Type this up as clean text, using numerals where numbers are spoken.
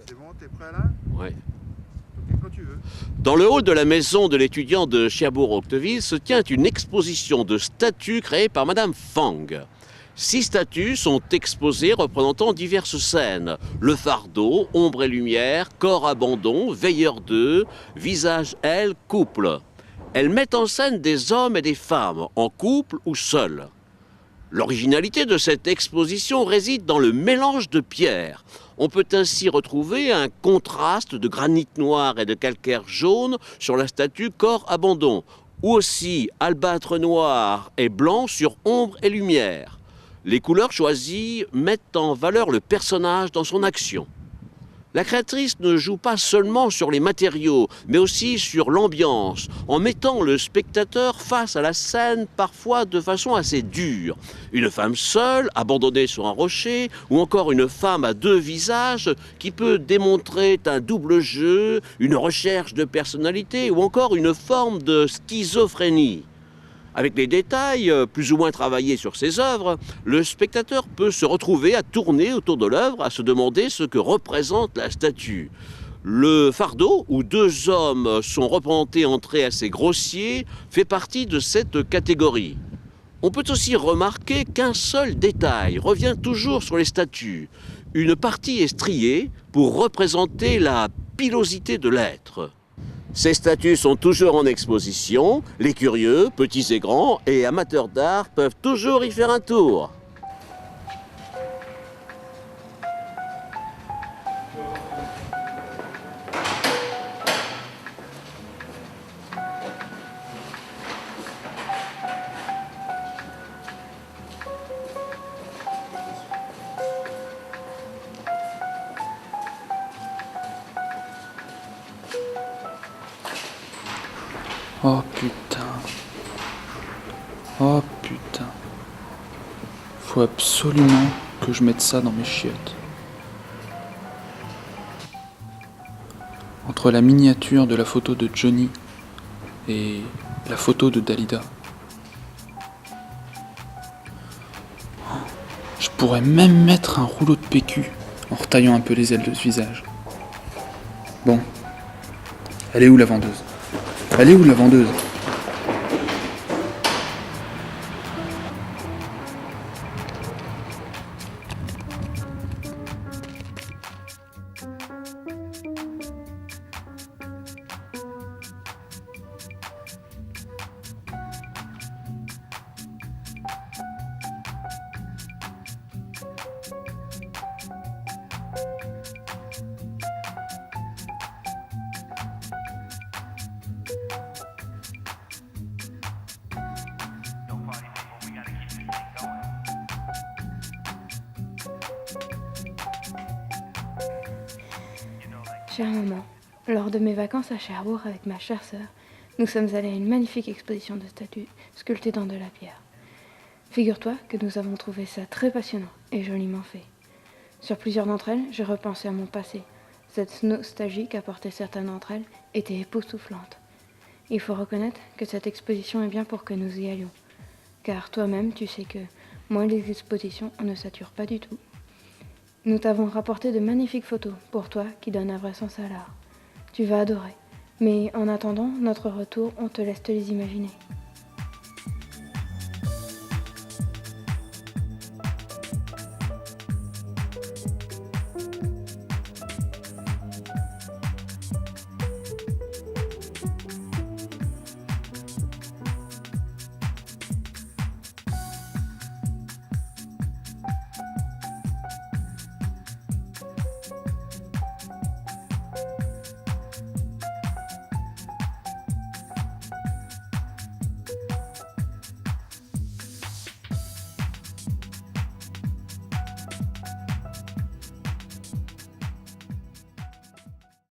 C'est bon, t'es prêt là? Ouais. Ok, quand tu veux. Dans le hall de la maison de l'étudiant de Cherbourg-Octeville se tient une exposition de statues créée par Madame Fang. 6 statues sont exposées représentant diverses scènes. Le fardeau, ombre et lumière, corps abandon, veilleur d'eux, visage elle, couple. Elles mettent en scène des hommes et des femmes, en couple ou seuls. L'originalité de cette exposition réside dans le mélange de pierres. On peut ainsi retrouver un contraste de granit noir et de calcaire jaune sur la statue corps abandon, ou aussi albâtre noir et blanc sur ombre et lumière. Les couleurs choisies mettent en valeur le personnage dans son action. La créatrice ne joue pas seulement sur les matériaux, mais aussi sur l'ambiance, en mettant le spectateur face à la scène parfois de façon assez dure. Une femme seule, abandonnée sur un rocher, ou encore une femme à 2 visages qui peut démontrer un double jeu, une recherche de personnalité ou encore une forme de schizophrénie. Avec les détails plus ou moins travaillés sur ses œuvres, le spectateur peut se retrouver à tourner autour de l'œuvre, à se demander ce que représente la statue. Le fardeau, où 2 hommes sont représentés en traits assez grossiers, fait partie de cette catégorie. On peut aussi remarquer qu'un seul détail revient toujours sur les statues. Une partie est striée pour représenter la pilosité de l'être. Ces statues sont toujours en exposition. Les curieux, petits et grands, et amateurs d'art peuvent toujours y faire un tour. Oh putain. Oh putain. Faut absolument que je mette ça dans mes chiottes. Entre la miniature de la photo de Johnny et la photo de Dalida. Je pourrais même mettre un rouleau de PQ en retaillant un peu les ailes de ce visage. Bon. Elle est où la vendeuse ? Elle est où la vendeuse ? Chère maman, lors de mes vacances à Cherbourg avec ma chère sœur, nous sommes allés à une magnifique exposition de statues sculptées dans de la pierre. Figure-toi que nous avons trouvé ça très passionnant et joliment fait. Sur plusieurs d'entre elles, j'ai repensé à mon passé. Cette nostalgie qu'apportaient certaines d'entre elles était époustouflante. Il faut reconnaître que cette exposition est bien pour que nous y allions. Car toi-même, tu sais que, moins les expositions, on ne sature pas du tout. Nous t'avons rapporté de magnifiques photos pour toi qui donnent un vrai sens à l'art. Tu vas adorer. Mais en attendant notre retour, on te laisse te les imaginer.